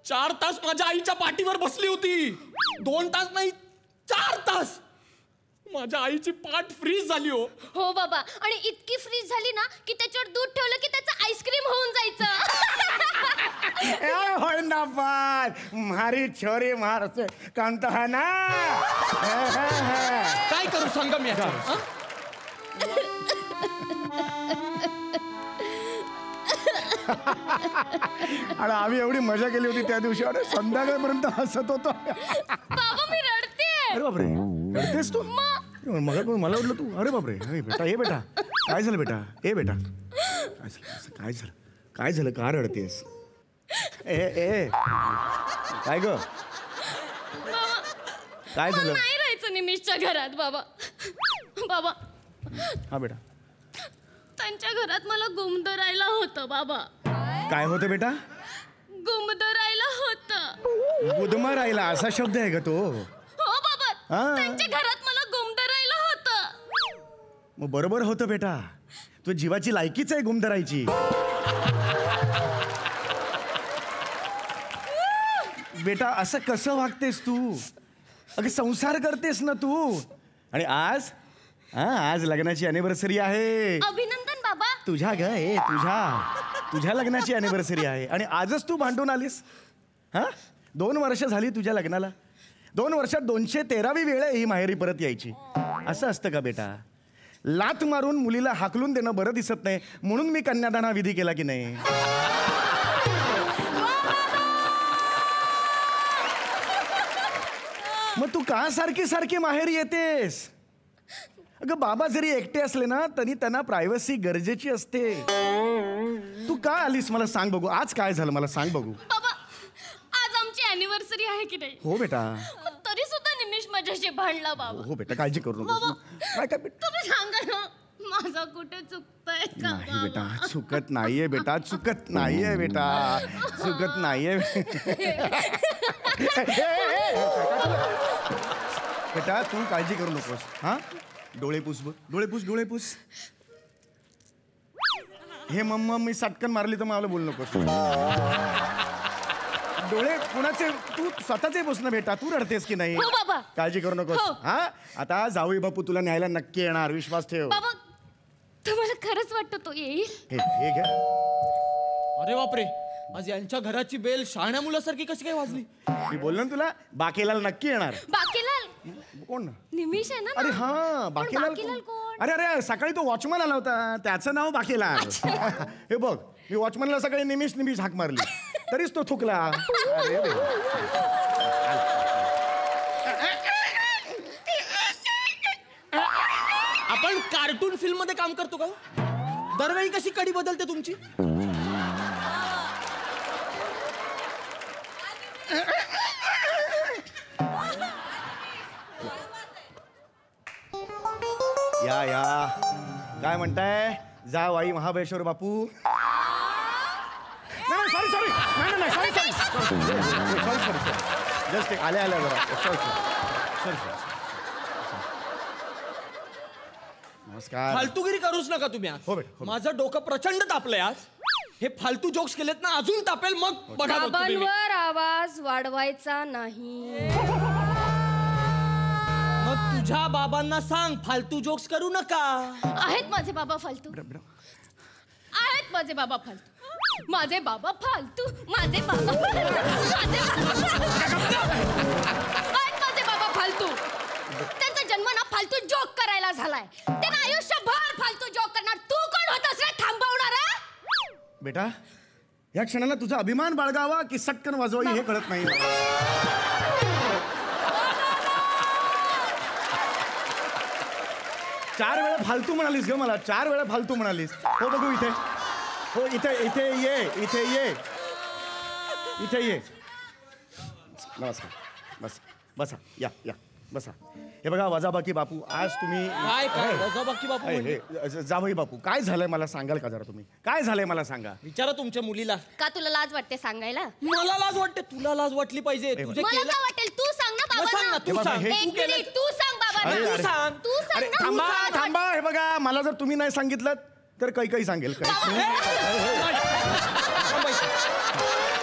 4 तास माझ्या आईच्या पाठीवर बसली होती. 2 तास नाही, 4 तास. माझ्या आईची पाठ फ्रीज झाली हो. हो बाबा, आणि इतकी फ्रीज झाली ना की त्याच्यावर दूध ठेवलं की त्याचं आईस्क्रीम होऊन जायचं. होय ना पण मारी छोरी मार काम तर है ना. काय करू सांगा मी आता. आणि आम्ही एवढी मजा केली होती त्या दिवशी आणि संध्याकाळपर्यंत हसत होतो. बाबा मी रडते. अरे बापरे, रडतेस तू? मला वाटलं तू. अरे बापरे, बेटा हे बेटा काय झालं बेटा, हे बेटा काय झालं, काय झालं, का रडतेस? ए काय ग, काय झालं? नाही राहायचं निमिषच्या घरात बाबा. बाबा हा बेटा, त्यांच्या घरात मला गुमदरायला होतं बाबा. काय होतं बेटा? गुमदरायला होतं. गुदमा राहिला असा शब्द आहे का तो? हो बाबा, त्यांच्या घरात मला गुमदरायला होतं. मग बरोबर होतं बेटा, तू जीवाची लायकीच आहे गुमधरायची. बेटा असं कसं वागतेस तू? अगं संसार करतेस ना तू. आणि आज लग्नाची अॅनिव्हर्सरी आहे. अभिनंदन बाबा. तुझ्या ग तुझ्या लग्नाची अॅनिव्हर्सरी आहे आणि आजच तू भांडून आलीस. 2 वर्ष झाली तुझ्या लग्नाला. 2 वर्षात 213वी वेळ आहे ही माहेरी परत यायची. असं असतं का बेटा? लात मारून मुलीला हाकलून देणं बरं दिसत नाही म्हणून मी कन्यादान हा विधी केला की नाही. मग तू का सारखी सारखी माहेरी येतेस? अगं बाबा जरी एकटे असले ना तरी त्यांना प्रायव्हसी गरजेची असते. तू का आलीस मला सांग बघू. आज काय झालं मला सांग बघू. बाबा आज आमची अॅनिव्हर्सरी आहे की नाही? हो बेटा. तरी सुद्धा निमिष माझ्याशी भांडला बाबा. हो बेटा काळजी करू नको. काय काय बेटा, तुम्ही सांगा ना माझा कुठे चुकतंय का? नाही बेटा चुकत नाहीये बेटा, चुकत नाहीये बेटा, चुकत नाहीये बेटा. तू काळजी करू नकोस. डोळे पुस बघ, डोळे पुस, डोळे पुस. हे मम्मा मी सटकन मारली तर मला बोलू नकोस. डोळे कुणाचे? तू स्वतःचे पुस ना बेटा. तू रडतेस की नाही? हो बाबा. काळजी करू नकोस. आता जाऊई बापू तुला न्यायला नक्की येणार, विश्वास ठेव. बाबा तुम्हाला खरंच वाटतं तो येईल? हे घ्या. अरे बापरे, आज यांच्या घराची बेल शहाण्या मुलासारखी कशी काय वाजली? मी बोललो ना तुला बाकेलाल नक्की येणार. बाकीलाल कोण? निमिष आहे ना. अरे हा बाकेलाल कोण? अरे सकाळी तो वॉचमन आला होता त्याचं नाव बाकेलाल. हे बघ मी वॉचमनला सकाळी निमिष हाक मारली तरीच तो थुकला. अरे आपण कार्टून फिल्म मध्ये काम करतो का? दरवेळी कशी कडी बदलते तुमची? या काय म्हणताय जावाई महाबळेश्वर बापू? नाही सॉरी सॉरी नाही सॉरी जस्ट आल्या जरा. सॉरी नमस्कार. फालतूगिरी करूच नका तुम्ही आज. हो बेटा. माझं डोकं प्रचंड तापलंय आज. हे फालतू जोक्स केलेत ना अजून तापेल. मग बघा बाबांवर आवाज वाढवायचा नाही. मग तुझ्या बाबांना सांग फालतू जोक्स करू नका. आहेत माझे बाबा फालतू. आहेत माझे बाबा फालतू. माझे बाबा फालतू. माझे बाबा आहेत माझे बाबा फालतू. त्यांचा जन्म ना फालतू जोक करायला झालाय. त्यांना आयुष्यभर फालतू जोक करणार. तू कोण होतास रे थांबवणार? बेटा या क्षणाला तुझा अभिमान बाळगावा की सटकन वाजवावी हे कळत नाही. 4 वेळा फालतू म्हणालीस ग मला. 4 वेळा फालतू म्हणालीस. हो बघू इथे. हो इथे ये. नमस्कार. बसा या बसा. हे बघा वजाबाकी बापू आज तुम्ही काय वजाबाकी बापू? जावई बापू काय झालंय मला सांगाल का जरा तुम्ही? काय झालंय मला सांगा. विचारा तुमच्या मुलीला. का तुला लाज वाटते सांगायला? मला लाज वाटते. तुला लाज वाटली पाहिजे. तुझे मला काय वाटेल? तू सांग ना बाबा. सांग ना, तू सांग. एक मिनिट तू सांग बाबा. तू सांग. तू सांग ना. थांबा. हे बघा मला जर तुम्ही नाही सांगितलं तर काही सांगेल.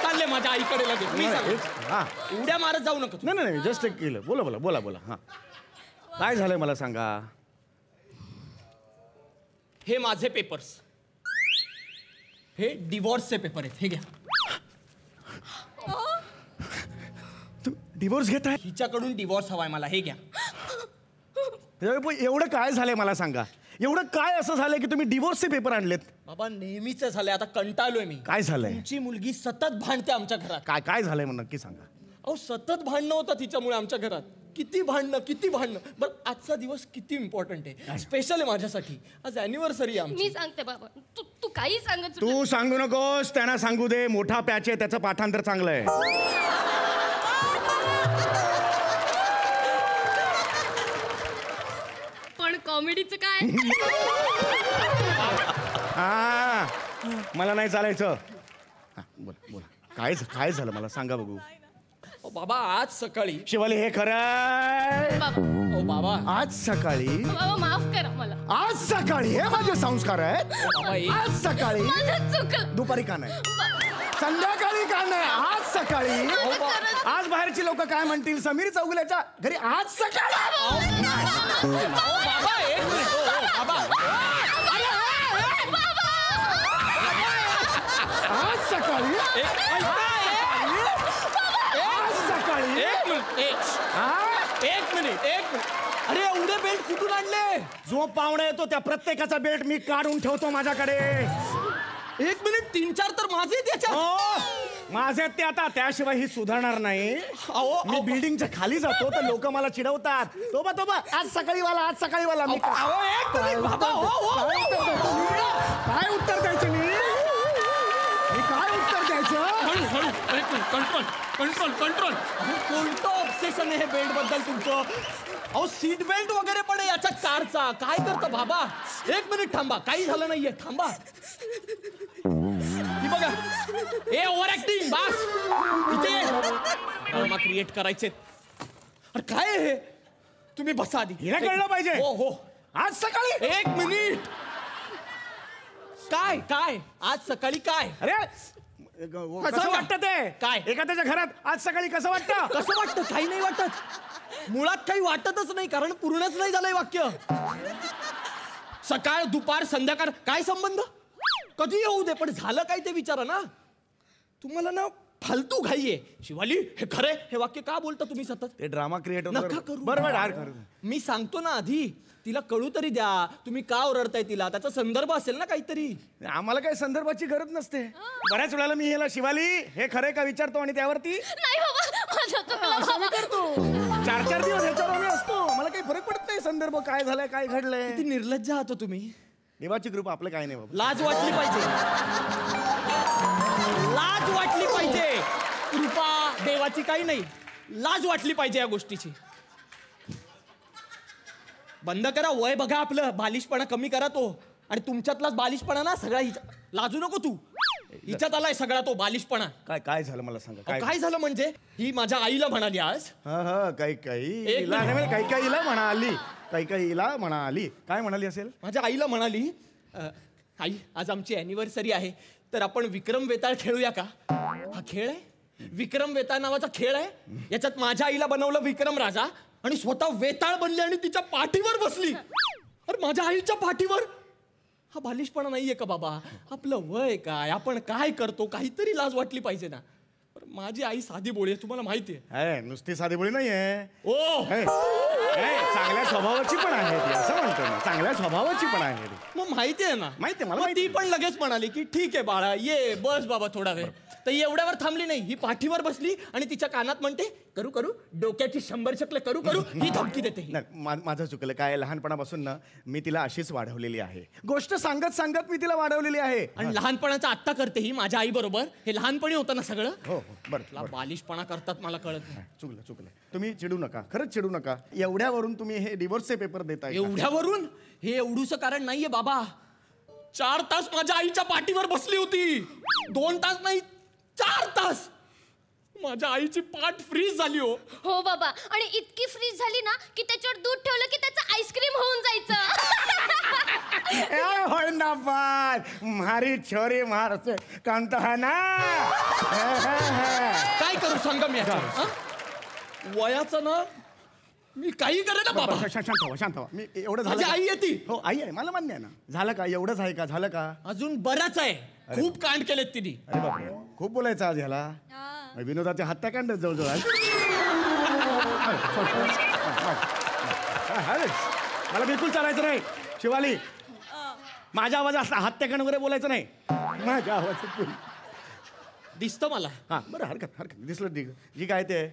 चालले माझ्या आईकडे लगेच. मी सांगतो. हा उड्या मारत जाऊ नका. नाही नाही जस्ट एक केलं. बोला बोला बोला बोला. हा काय झालंय मला सांगा. हे माझे पेपर्स, हे डिवोर्सचे पेपर आहेत. हे घ्या. तू डिवोर्स घेत आहे. हिच्याकडून डिवोर्स हवाय मला. हे घ्या. एवढं काय झालंय मला सांगा. एवढं काय असं झालंय की तुम्ही डिवोर्सचे पेपर आणलेत. बाबा नेहमीच झालंय, आता कंटाळलोय मी. काय झालंय. तुमची मुलगी सतत भांडते आमच्या घरात. काय काय झालंय मग नक्की सांगा. अहो सतत भांडणं होतं तिच्यामुळे आमच्या घरात. किती भांडणं. बरं आजचा दिवस किती इम्पॉर्टंट आहे, स्पेशल आहे माझ्यासाठी. आज अॅनिव्हर्सरी आहे आमची. मी सांगते बाबा, तू काही सांगत तू सांगू नकोस. त्यांना सांगू दे. मोठा पॅच आहे, त्याचं पाठांतर चांगलं आहे. पण कॉमेडीचं काय? हा मला नाही चालायचं. हा, बोला बोला. काय झालं मला सांगा बघू. बाबा आज सकाळी. शिवाली हे खरं. बाबा ओ बाबा आज सकाळी. बाबा माफ करा मला. आज सकाळी हे माझे संस्कार आहेत. बाबा आज सकाळी. माझं चुकलं. दुपारी का नाही, संध्याकाळी का नाही, आज सकाळी. आज बाहेरची लोक काय म्हणतील, समीर चौगुल्याच्या घरी आज सकाळी. बाबा एक मिनिट. बाबा आज सकाळी. आज सकाळी. एक मिनिट. अरे एवढे बेल्ट कुठून आणले. जो पाहुणा येतो त्या प्रत्येकाचा बेल्ट मी काढून ठेवतो माझ्याकडे. 1 मिनिट 3-4 तर माझे त्याच्यात. हो माझे ते आता. त्याशिवाय ही सुधारणार नाही. अहो मी बिल्डिंगच्या खाली जातो तर लोक मला चिडवतात. तोबा आज सकाळी वाला मी एक मिनिट बाबा. काय उत्तर द्यायचं. मी काय उत्तर द्यायचं. कंट्रोल. कोणतं ऑब्सेशन आहे हे बेल्ट बद्दल तुमचं. अहो सीट बेल्ट वगैरे पण आहे याच्या कारचा. काय करतं बाबा. 1 मिनिट थांबा. काही झालं नाहीये. थांबा. ही बघा. ए ओव्हर ऍक्टिंग बास. इथे क्रिएट करायचे. अरे काय आहे हे. तुम्ही बसा आधी. हिला कळलं पाहिजे. हो आज सकाळी. 1 मिनिट. काय आज सकाळी काय. अरे कसं वाटतं ते. काय एखाद्याच्या घरात आज सकाळी कसं वाटतं. कसं वाटतं. काही नाही वाटत. मुळात काही वाटतच नाही, कारण पूर्णच नाही झालंय वाक्य. सकाळ दुपार संध्याकाळ काय संबंध. कधी येऊ दे पण झालं काय ते विचारा ना. तुम्हाला ना फालतू घाई आहे. शिवाली हे खरंय. हे वाक्य का बोलता तुम्ही सतत. ते ड्रामा क्रिएटर नका करू. बरोबर. मी सांगतो ना आधी. तिला कळू तरी द्या तुम्ही का ओरडताय तिला. त्याचा संदर्भ असेल ना काहीतरी. आम्हाला काही संदर्भाची गरज नसते. बऱ्याच वेळेला मी ह्याला शिवाली हे खरंय का विचारतो आणि त्यावरती नाही बाबा माझं चुकलं बाबा. करतो. 4-4 दिवस ह्याच्यावर आम्ही असतो. मला काही फरक पडत नाही संदर्भ काय झालाय काय घडलंय. किती निर्लज्ज आहात तुम्ही. देवाची कृपा आपलं काय नाही बाबा. लाज वाटली पाहिजे. लाज वाटली पाहिजे. कृपा देवाची काही नाही. लाज वाटली पाहिजे या गोष्टीची. बंद करा. वय बघा आपलं. बालिशपणा कमी करा तो. आणि तुमच्यातलाच बालिशपणा ना सगळा लाजू नको तू. हिच्यात आलाय सगळा तो बालिशपणा. काय झालं मला सांगा. काय झालं म्हणजे ही माझ्या आईला म्हणाली आज. काही म्हणाली. काय म्हणाली असेल. माझ्या आईला म्हणाली आई आज आमची अॅनिव्हर्सरी आहे तर आपण विक्रम वेताळ खेळूया का. हा खेळ आहे. विक्रम वेताळ नावाचा खेळ आहे. याच्यात माझ्या आईला बनवलं विक्रम राजा आणि स्वतः वेताळ बनली आणि तिच्या पाठीवर बसली. अरे माझ्या आईच्या पाठीवर. हा बालिशपणा नाहीये का बाबा. आपलं वय काय, आपण काय करतो, काहीतरी लाज वाटली पाहिजे ना. माझी आई साधी बोळी आहे तुम्हाला माहिती आहे. नुसती साधी बोळी नाहीये. ओ चांगल्या स्वभावाची पण आहे ती. असं म्हणतो ना. चांगल्या स्वभावाची पण आहे. मग माहिती आहे ना. माहिती आहे मला. मग ती पण लगेच म्हणाली की ठीक आहे बाळा ये बस बाबा थोडा वेळ. तर एवढ्यावर थांबली नाही. ही पाठीवर बसली आणि तिच्या कानात म्हणते करू करू डोक्याची 100 शकले करू करू. ही धमकी देते. माझं चुकलं. काय लहानपणापासून ना मी तिला अशीच वाढवलेली आहे. गोष्ट सांगत सांगत मी तिला वाढवलेली आहे. आणि लहानपणाचा आत्ता करते ही माझ्या आई बरोबर. हे लहानपणी होतं ना सगळं. हो बरं. बालिशपणा करतात मला कळत नाही. चुकलं. तुम्ही चिडू नका. खरंच चिडू नका. एवढ्यावरून तुम्ही हे डिवोर्सचे पेपर देताय. एवढ्यावरून हे एवढूच कारण नाहीये बाबा. 4 तास माझ्या आईच्या पाठीवर बसली होती. 2 तास नाही 4 तास. माझ्या आईची पाठ फ्रीज झाली हो. हो बाबा, आणि इतकी फ्रीज झाली ना की त्याच्यावर दूध ठेवलं की त्याचं आईस्क्रीम होऊन जायचं. होय ना पण मारी छोरी मार कांत है ना. काय करू सांगा मी आता? हा? वयाचं ना मी काही करेन ना बाबा. शांत व्हा. मी एवढं माझी झालं आई का? येते. हो आई आहे, मला मान्य आहे ना. झालं का? एवढंच आहे का? झालं का? अजून बराच आहे. खूप कांड केलेत तिने. अरे बापरे, खूप बोलायचं आज ह्याला. विनोदाचे हत्या कांड जवळजवळ आज. मला बिलकुल चालायचं नाही शिवाली. माझ्या आवाजात हत्याकांड वगैरे बोलायचं नाही. माझ्या आवाजात दिसतं मला. हा बरं, हरकत दिसलं जी काय ते.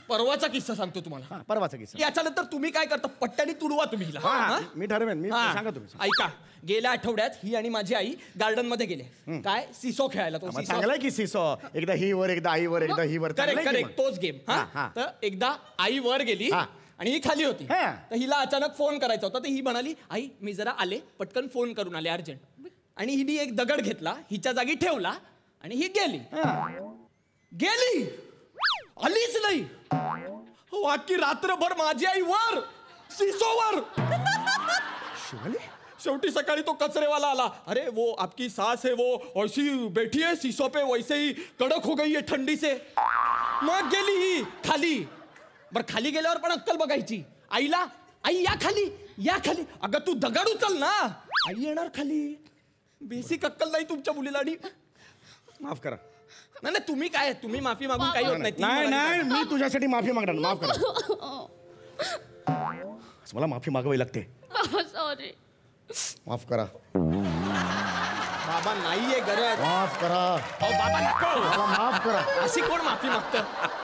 परवाचा किस्सा सांगतो तुम्हाला. हा परवाचा किस्सा. याच्यानंतर तुम्ही काय करता? पट्ट्याने तुडवा तुम्ही हिला. हा मी ठरवेन. मी हा. सांगा तुम्ही. ऐका, गेल्या आठवड्यात ही आणि माझी आई गार्डन मध्ये गेले. काय सिसो खेळायला. तो मग चांगलाय की सिसो. एकदा ही वर एकदा आई वर एकदा ही वर. चांगलंय की करेक्ट मग. तोच गेम. हा, हा. तर एकदा आई वर गेली हा. आणि ही खाली होती. हा. तर हिला अचानक फोन करायचा होता. तर ही म्हणाली, आई मी जरा आले, पटकन फोन करून आले अर्जंट. आणि हिने एक दगड घेतला, हिच्या जागी ठेवला आणि ही गेली. गेली, आलीच नाही. हो, अख्खी रात्रभर माझी आई वर सिसोवर. शिवाली शेवटी सकाळी तो कचरेवाला आला. अरे वो आपकी सास है, वो ऐसी बैठी है सीसो पे, वैसे ही कड़क हो गई है ठंडी से. मग गेली ही खाली. बर खाली गेल्यावर पण अक्कल बघायची. आईला, आई या खाली, या खाली. अगं तू दगड उचल ना. आई येणार खाली. बेसिक अक्कल नाही तुमच्या मुलीला. आणि माफ करा. नाही नाही, तुम्ही काय, तुम्ही माफी मागून काही होत नाही. ती नाही म्हणाली नाही, मी तुझ्यासाठी माफी मागणार. माफ करा. मला माफी मागावी लागते. सॉरी. माफ करा. बाबा नाहीये गरज. माफ करा. अहो, बाबा नको. मला माफ करा. अशी कोण माफी मागतं?